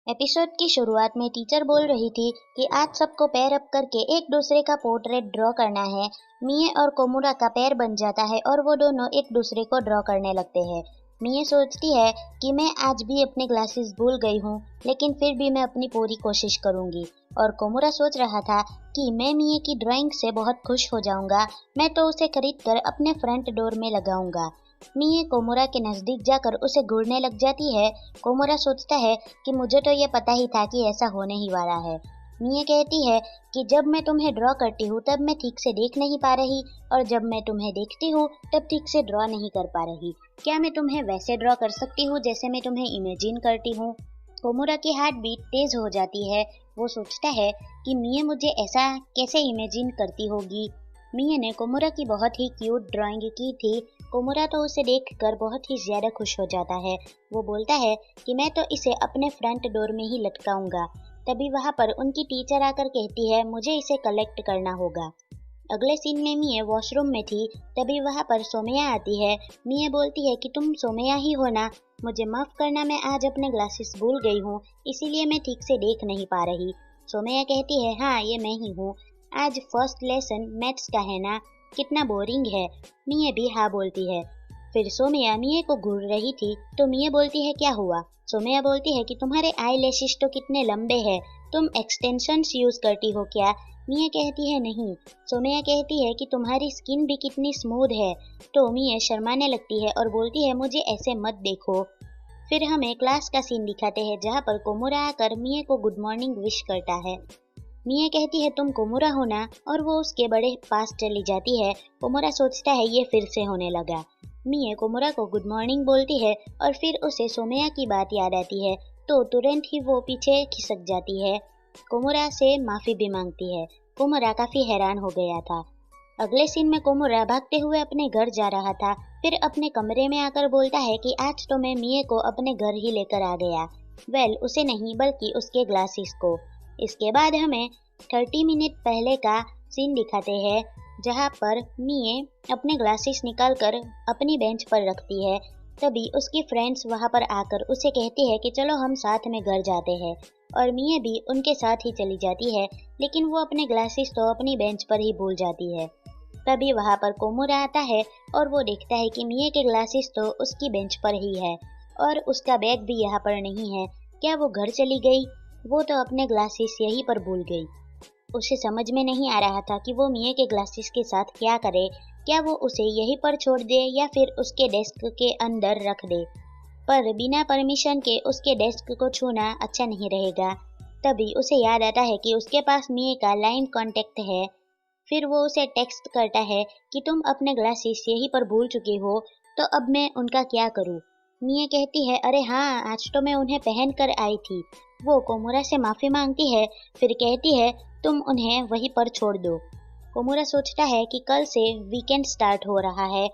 Episode की शुरुआत में टीचर बोल रही थी कि आज सबको पैर अप करके एक दूसरे का पोर्ट्रेट ड्रॉ करना है। मिए और कोमुरा का पैर बन जाता है और वो दोनों एक दूसरे को ड्रॉ करने लगते हैं। मिए सोचती है कि मैं आज भी अपने ग्लासेस भूल गई हूँ, लेकिन फिर भी मैं अपनी पूरी कोशिश करूंगी। और कोमुरा सोच रहा था कि मैं मिए की ड्राइंग से बहुत खुश हो जाऊंगा, मैं तो उसे खरीद कर अपने फ्रंट डोर में लगाऊंगा। मिए कोमुरा के नजदीक जाकर उसे घूरने लग जाती है। कोमुरा सोचता है कि मुझे तो ये पता ही था कि ऐसा होने ही वाला है। मिए कहती है कि जब मैं तुम्हें ड्रॉ करती हूँ तब मैं ठीक से देख नहीं पा रही, और जब मैं तुम्हें देखती हूँ तब ठीक से ड्रॉ नहीं कर पा रही। क्या मैं तुम्हें वैसे ड्रॉ कर सकती हूँ जैसे मैं तुम्हें इमेजिन करती हूँ? कोमुरा की हार्ट बीट तेज हो जाती है। वो सोचता है कि मिए मुझे ऐसा कैसे इमेजिन करती होगी। मिए ने कोमुरा की बहुत ही क्यूट ड्राइंग की थी। कोमुरा तो उसे देखकर बहुत ही ज्यादा खुश हो जाता है। वो बोलता है कि मैं तो इसे अपने फ्रंट डोर में ही लटकाऊंगा। तभी वहां पर उनकी टीचर आकर कहती है मुझे इसे कलेक्ट करना होगा। अगले सीन में मिए वॉशरूम में थी। तभी वहां पर सोमया आती है। मिए बोलती है कि तुम सोमया ही हो ना? मुझे माफ करना, मैं आज अपने ग्लासेस भूल गई हूँ, इसीलिए मैं ठीक से देख नहीं पा रही। सोमया कहती है हाँ, ये मैं ही हूँ। आज फर्स्ट लेसन मैथ्स का है ना? कितना बोरिंग है। मिए भी हाँ बोलती है। फिर सोमया मिए को घूर रही थी तो मिए बोलती है क्या हुआ? सोमया बोलती है कि तुम्हारे आई लैशेस तो कितने लंबे हैं, तुम एक्सटेंशंस यूज करती हो क्या? मिए कहती है नहीं। सोमया कहती है कि तुम्हारी स्किन भी कितनी स्मूथ है। तो मिए शर्माने लगती है और बोलती है मुझे ऐसे मत देखो। फिर हमें क्लास का सीन दिखाते हैं जहाँ पर कोमुरा आकर मिए को गुड मॉर्निंग विश करता है। मिए कहती है तुम कोमुरा हो ना? और वो उसके बड़े पास चली जाती है। कोमुरा सोचता है ये फिर से होने लगा। मिए कोमुरा को गुड मॉर्निंग बोलती है और फिर उसे सोमया की बात याद आती है, तो तुरंत ही वो पीछे खिसक जाती है। कोमुरा से माफी भी मांगती है। कोमुरा काफी हैरान हो गया था। अगले सीन में कोमुरा भागते हुए अपने घर जा रहा था। फिर अपने कमरे में आकर बोलता है कि आज तो मैं मिए को अपने घर ही लेकर आ गया। उसे नहीं बल्कि उसके ग्लासेस को। इसके बाद हमें 30 मिनट पहले का सीन दिखाते हैं जहाँ पर मिए अपने ग्लासेस निकालकर अपनी बेंच पर रखती है। तभी उसकी फ्रेंड्स वहाँ पर आकर उसे कहती है कि चलो हम साथ में घर जाते हैं, और मिए भी उनके साथ ही चली जाती है। लेकिन वो अपने ग्लासेस तो अपनी बेंच पर ही भूल जाती है। तभी वहाँ पर कोमुरा आता है और वो देखता है कि मिए के ग्लासेस तो उसकी बेंच पर ही है और उसका बैग भी यहाँ पर नहीं है। क्या वो घर चली गई? वो तो अपने ग्लासेस यहीं पर भूल गई। उसे समझ में नहीं आ रहा था कि वो मिए के ग्लासेस के साथ क्या करे। क्या वो उसे यहीं पर छोड़ दे या फिर उसके डेस्क के अंदर रख दे? पर बिना परमिशन के उसके डेस्क को छूना अच्छा नहीं रहेगा। तभी उसे याद आता है कि उसके पास मिए का लाइन कांटेक्ट है। फिर वो उसे टेक्स्ट करता है कि तुम अपने ग्लासेस यहीं पर भूल चुकी हो, तो अब मैं उनका क्या करूँ? मिए कहती है अरे हाँ, आज तो मैं उन्हें पहन कर आई थी। वो कोमुरा से माफी मांगती है। फिर कहती है तुम उन्हें वहीं पर छोड़ दो। कोमुरा सोचता है कि कल से वीकेंड स्टार्ट हो रहा है,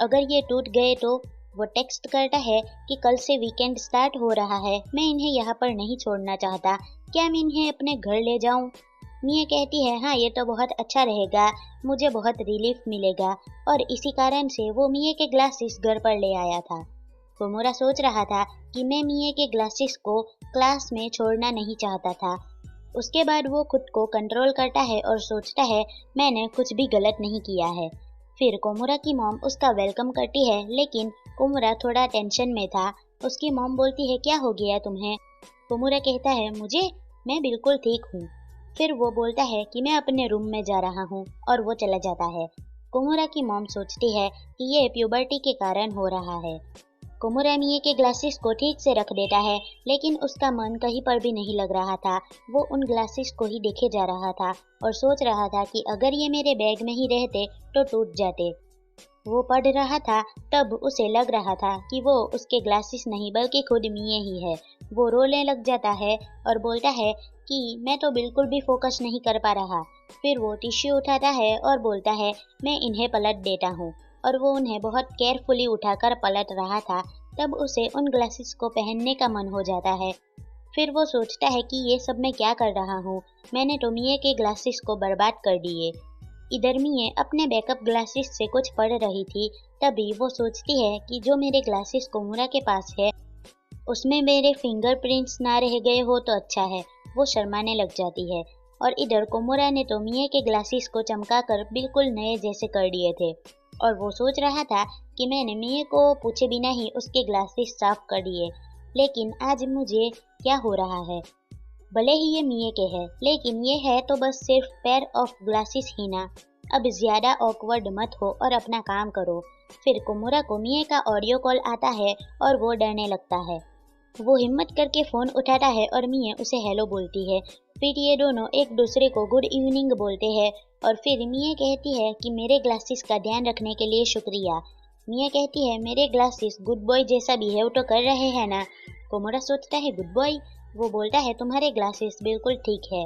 अगर ये टूट गए तो। वो टेक्स्ट करता है कि कल से वीकेंड स्टार्ट हो रहा है, मैं इन्हें यहाँ पर नहीं छोड़ना चाहता, क्या मैं इन्हें अपने घर ले जाऊं? मिया कहती है हाँ, ये तो बहुत अच्छा रहेगा, मुझे बहुत रिलीफ मिलेगा। और इसी कारण से वो मिए के ग्लासेस घर पर ले आया था। कोमुरा सोच रहा था कि मैं मिए के ग्लासेस को क्लास में छोड़ना नहीं चाहता था। उसके बाद वो खुद को कंट्रोल करता है और सोचता है मैंने कुछ भी गलत नहीं किया है। फिर कोमुरा की मॉम उसका वेलकम करती है, लेकिन कोमुरा थोड़ा टेंशन में था। उसकी मॉम बोलती है क्या हो गया तुम्हें? कोमुरा कहता है मैं बिल्कुल ठीक हूँ। फिर वो बोलता है कि मैं अपने रूम में जा रहा हूँ और वो चला जाता है। कोमुरा की मॉम सोचती है कि ये प्यूबर्टी के कारण हो रहा है। कोमुरा मिए के ग्लासेस को ठीक से रख देता है, लेकिन उसका मन कहीं पर भी नहीं लग रहा था। वो उन ग्लासेस को ही देखे जा रहा था और सोच रहा था कि अगर ये मेरे बैग में ही रहते तो टूट जाते। वो पढ़ रहा था, तब उसे लग रहा था कि वो उसके ग्लासेस नहीं बल्कि खुद मिए ही है। वो रोने लग जाता है और बोलता है कि मैं तो बिल्कुल भी फोकस नहीं कर पा रहा। फिर वो टिश्यू उठाता है और बोलता है मैं इन्हें पलट देता हूँ, और वो उन्हें बहुत केयरफुली उठाकर पलट रहा था। तब उसे उन ग्लासेस को पहनने का मन हो जाता है। फिर वो सोचता है कि ये सब मैं क्या कर रहा हूँ, मैंने तो मिए के ग्लासेस को बर्बाद कर दिए। इधर मिए अपने बैकअप ग्लासेस से कुछ पढ़ रही थी। तभी वो सोचती है कि जो मेरे ग्लासेस कोमुरा के पास है उसमें मेरे फिंगरप्रिंट्स ना रह गए हो तो अच्छा है। वो शर्माने लग जाती है। और इधर कोमोरा ने तो मिए के ग्लासेस को चमकाकर बिल्कुल नए जैसे कर दिए थे और वो सोच रहा था कि मैंने मिए को पूछे बिना ही उसके ग्लासेस साफ कर दिए। लेकिन आज मुझे क्या हो रहा है? भले ही ये मिए के है, लेकिन ये है तो बस सिर्फ पेयर ऑफ ग्लासेस ही ना। अब ज्यादा ऑकवर्ड मत हो और अपना काम करो। फिर कोमोरा को मिए का ऑडियो कॉल आता है और वो डरने लगता है। वो हिम्मत करके फोन उठाता है और मिए उसे हेलो बोलती है। फिर ये दोनों एक दूसरे को गुड इवनिंग बोलते हैं और फिर मिए कहती है कि मेरे ग्लासेस का ध्यान रखने के लिए शुक्रिया। मिए कहती है मेरे ग्लासेस गुड बॉय जैसा बिहेव तो कर रहे हैं ना। कोमोरा सोचता है गुड बॉय? वो बोलता है तुम्हारे ग्लासेस बिल्कुल ठीक है।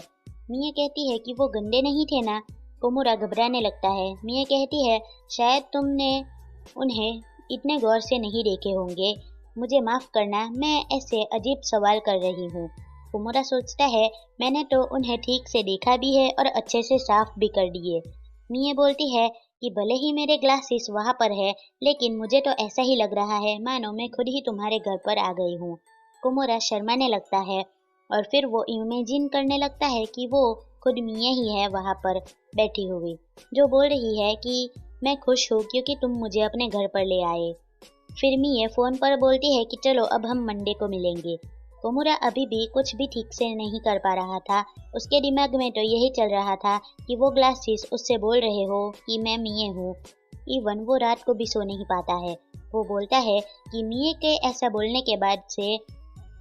मिए कहती है कि वो गंदे नहीं थे ना। कोमोरा घबराने लगता है। मिए कहती है शायद तुमने उन्हें इतने गौर से नहीं देखे होंगे। मुझे माफ करना, मैं ऐसे अजीब सवाल कर रही हूँ। कोमोरा सोचता है मैंने तो उन्हें ठीक से देखा भी है और अच्छे से साफ भी कर दिए। मिए बोलती है कि भले ही मेरे ग्लासेस वहाँ पर है, लेकिन मुझे तो ऐसा ही लग रहा है मानो मैं खुद ही तुम्हारे घर पर आ गई हूँ। कोमोरा शर्माने लगता है और फिर वो इमेजिन करने लगता है कि वो खुद मिए ही है वहाँ पर बैठी हुई, जो बोल रही है कि मैं खुश हूँ क्योंकि तुम मुझे अपने घर पर ले आए। फिर मिए फोन पर बोलती है कि चलो अब हम मंडे को मिलेंगे। कोमोरा अभी भी कुछ भी ठीक से नहीं कर पा रहा था। उसके दिमाग में तो यही चल रहा था कि वो ग्लासेस उससे बोल रहे हो कि मैं मिए हूँ। इवन वो रात को भी सो नहीं पाता है। वो बोलता है कि मिए के ऐसा बोलने के बाद से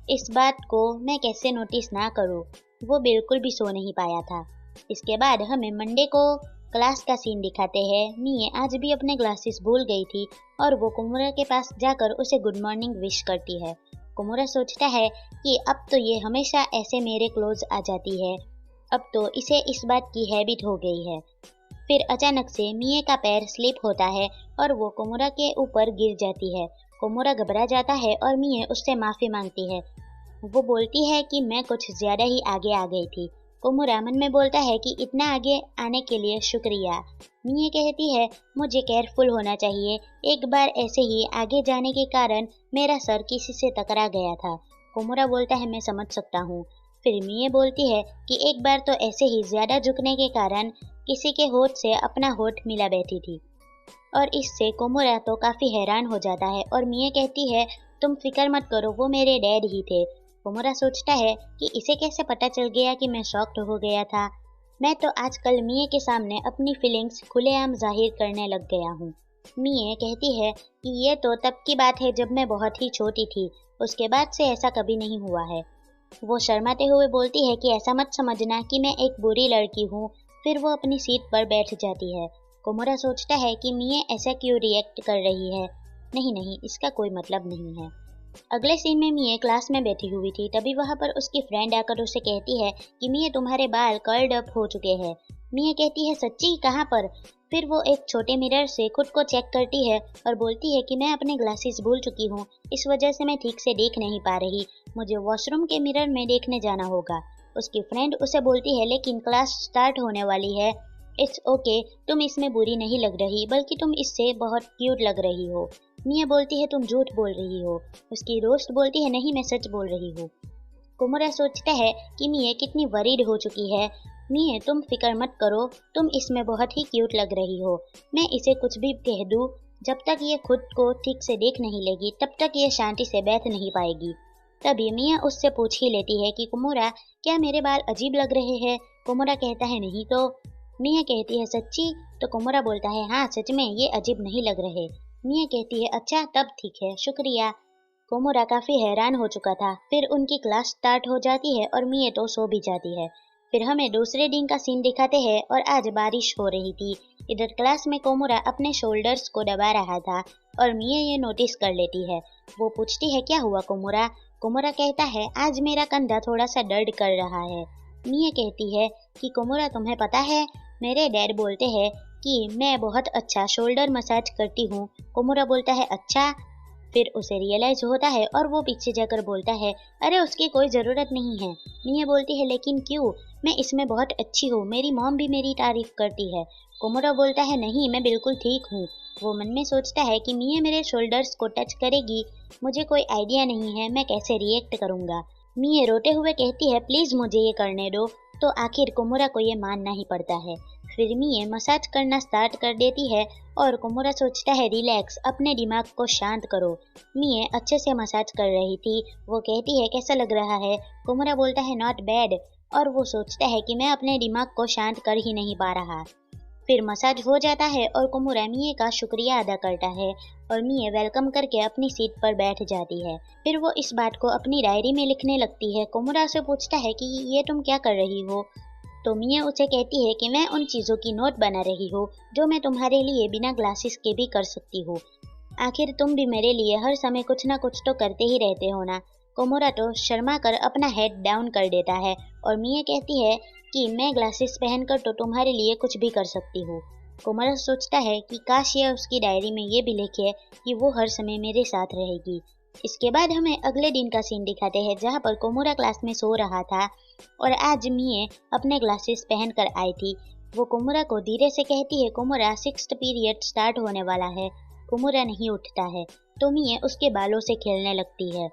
इस बात को मैं कैसे नोटिस ना करूं। वो बिल्कुल भी सो नहीं पाया था। इसके बाद हमें मंडे को क्लास का सीन दिखाते हैं। मिए आज भी अपने ग्लासेस भूल गई थी और वो कोमोरा के पास जाकर उसे गुड मॉर्निंग विश करती है। कोमोरा सोचता है कि अब तो ये हमेशा ऐसे मेरे क्लोज आ जाती है। अब तो इसे इस बात की हैबिट हो गई है। फिर अचानक से मिए का पैर स्लिप होता है और वो कोमोरा के ऊपर गिर जाती है। कोमोरा घबरा जाता है और मिए उससे माफी मांगती है। वो बोलती है कि मैं कुछ ज्यादा ही आगे आ गई थी। कोमोरा मन में बोलता है कि इतना आगे आने के लिए शुक्रिया। मिए कहती है मुझे केयरफुल होना चाहिए। एक बार ऐसे ही आगे जाने के कारण मेरा सर किसी से टकरा गया था। कोमोरा बोलता है मैं समझ सकता हूँ। फिर मिए बोलती है कि एक बार तो ऐसे ही ज्यादा झुकने के कारण किसी के होठ से अपना होठ मिला बैठी थी और इससे कोमोरा तो काफी हैरान हो जाता है और मिए कहती है तुम फिक्र मत करो, वो मेरे डैड ही थे। कोमोरा सोचता है कि इसे कैसे पता चल गया कि मैं शॉक्ड हो गया था। मैं तो आजकल मिए के सामने अपनी फीलिंग्स खुलेआम जाहिर करने लग गया हूँ। मिए कहती है कि ये तो तब की बात है जब मैं बहुत ही छोटी थी, उसके बाद से ऐसा कभी नहीं हुआ है। वो शर्माते हुए बोलती है कि ऐसा मत समझना कि मैं एक बुरी लड़की हूँ। फिर वो अपनी सीट पर बैठ जाती है। कोमोरा सोचता है कि मिए ऐसा क्यों रिएक्ट कर रही है। नहीं नहीं, इसका कोई मतलब नहीं है। अगले सीन में मिए क्लास में बैठी हुई थी। तभी वहाँ पर उसकी फ्रेंड आकर उसे कहती है कि मिए तुम्हारे बाल कर्ल्ड अप हो चुके हैं। मिए कहती है सच्ची, कहाँ पर? फिर वो एक छोटे मिरर से खुद को चेक करती है और बोलती है कि मैं अपने ग्लासेस भूल चुकी हूँ, इस वजह से मैं ठीक से देख नहीं पा रही। मुझे वॉशरूम के मिरर में देखने जाना होगा। उसकी फ्रेंड उसे बोलती है लेकिन क्लास स्टार्ट होने वाली है। इट्स ओके, तुम इसमें बुरी नहीं लग रही, बल्कि तुम इससे बहुत क्यूट लग रही हो। मिया बोलती है तुम झूठ बोल रही हो। उसकी दोस्त बोलती है नहीं, मैं सच बोल रही हूँ। कोमोरा सोचता है कि मिए कितनी वरीड हो चुकी है। मिए तुम फिक्र मत करो, तुम इसमें बहुत ही क्यूट लग रही हो। मैं इसे कुछ भी कह दूँ, जब तक ये खुद को ठीक से देख नहीं लेगी तब तक ये शांति से बैठ नहीं पाएगी। तभी मिया उससे पूछ ही लेती है कि कोमोरा क्या मेरे बाल अजीब लग रहे हैं? कोमोरा कहता है नहीं तो। मिया कहती है सच्ची? तो कोमोरा बोलता है हाँ सच में, ये अजीब नहीं लग रहे। मिया कहती है अच्छा तब ठीक है, शुक्रिया। कोमोरा काफी हैरान हो चुका था। फिर उनकी क्लास स्टार्ट हो जाती है और मिया तो सो भी जाती है। फिर हमें दूसरे दिन का सीन दिखाते हैं और आज बारिश हो रही थी। इधर क्लास में कोमोरा अपने शोल्डर्स को दबा रहा था और मिया ये नोटिस कर लेती है। वो पूछती है क्या हुआ कोमोरा? कोमोरा कहता है आज मेरा कंधा थोड़ा सा दर्द कर रहा है। मिया कहती है कि कोमोरा तुम्हें पता है, मेरे डैड बोलते हैं कि मैं बहुत अच्छा शोल्डर मसाज करती हूँ। कोमोरा बोलता है अच्छा। फिर उसे रियलाइज होता है और वो पीछे जाकर बोलता है अरे उसकी कोई ज़रूरत नहीं है। मिया बोलती है लेकिन क्यों? मैं इसमें बहुत अच्छी हूँ, मेरी मॉम भी मेरी तारीफ करती है। कोमोरा बोलता है नहीं, मैं बिल्कुल ठीक हूँ। वो मन में सोचता है कि मिए मेरे शोल्डर्स को टच करेगी, मुझे कोई आइडिया नहीं है मैं कैसे रिएक्ट करूँगा। मिए रोते हुए कहती है प्लीज़ मुझे ये करने दो, तो आखिर कोमोरा को ये मानना ही पड़ता है। फिर मिए मसाज करना स्टार्ट कर देती है और कोमोरा सोचता है रिलैक्स, अपने दिमाग को शांत करो। मिए अच्छे से मसाज कर रही थी। वो कहती है कैसा लग रहा है? कोमोरा बोलता है नॉट बैड, और वो सोचता है कि मैं अपने दिमाग को शांत कर ही नहीं पा रहा। फिर मसाज हो जाता है और कोमोरा मिए का शुक्रिया अदा करता है और मिए वेलकम करके अपनी सीट पर बैठ जाती है। फिर वो इस बात को अपनी डायरी में लिखने लगती है। कोमोरा से पूछता है कि ये तुम क्या कर रही हो? तो मिए उसे कहती है कि मैं उन चीज़ों की नोट बना रही हूँ जो मैं तुम्हारे लिए बिना ग्लासेस के भी कर सकती हूँ। आखिर तुम भी मेरे लिए हर समय कुछ ना कुछ तो करते ही रहते हो ना। कोमोरा तो शर्मा कर अपना हेड डाउन कर देता है और मिए कहती है कि मैं ग्लासेस पहनकर तो तुम्हारे लिए कुछ भी कर सकती हूँ। कोमोरा सोचता है कि काश ये उसकी डायरी में ये भी लिखे कि वो हर समय मेरे साथ रहेगी। इसके बाद हमें अगले दिन का सीन दिखाते हैं जहाँ पर कोमोरा क्लास में सो रहा था और आज मिए अपने ग्लासेस पहन कर आई थी। वो कोमोरा को धीरे से कहती है कोमोरा 6th पीरियड स्टार्ट होने वाला है। कोमोरा नहीं उठता है तो मिए उसके बालों से खेलने लगती है।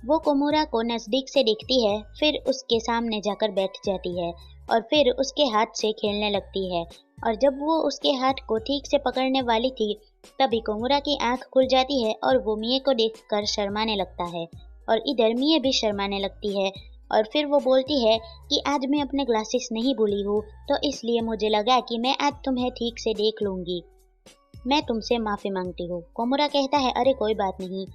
वो कोमोरा को नज़दीक से देखती है, फिर उसके सामने जाकर बैठ जाती है और फिर उसके हाथ से खेलने लगती है। और जब वो उसके हाथ को ठीक से पकड़ने वाली थी तभी कोमोरा की आंख खुल जाती है और वो मिए को देखकर शर्माने लगता है और इधर मिए भी शर्माने लगती है। और फिर वो बोलती है कि आज मैं अपने ग्लासेस नहीं भूली हूँ, तो इसलिए मुझे लगा कि मैं आज तुम्हें ठीक से देख लूँगी। मैं तुमसे माफ़ी मांगती हूँ। कोमोरा कहता है अरे कोई बात नहीं।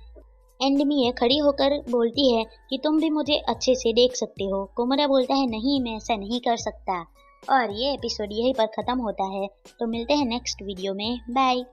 एंड मिए खड़ी होकर बोलती है कि तुम भी मुझे अच्छे से देख सकते हो। कोमोरा बोलता है नहीं, मैं ऐसा नहीं कर सकता। और ये एपिसोड यहीं पर ख़त्म होता है। तो मिलते हैं नेक्स्ट वीडियो में। बाय।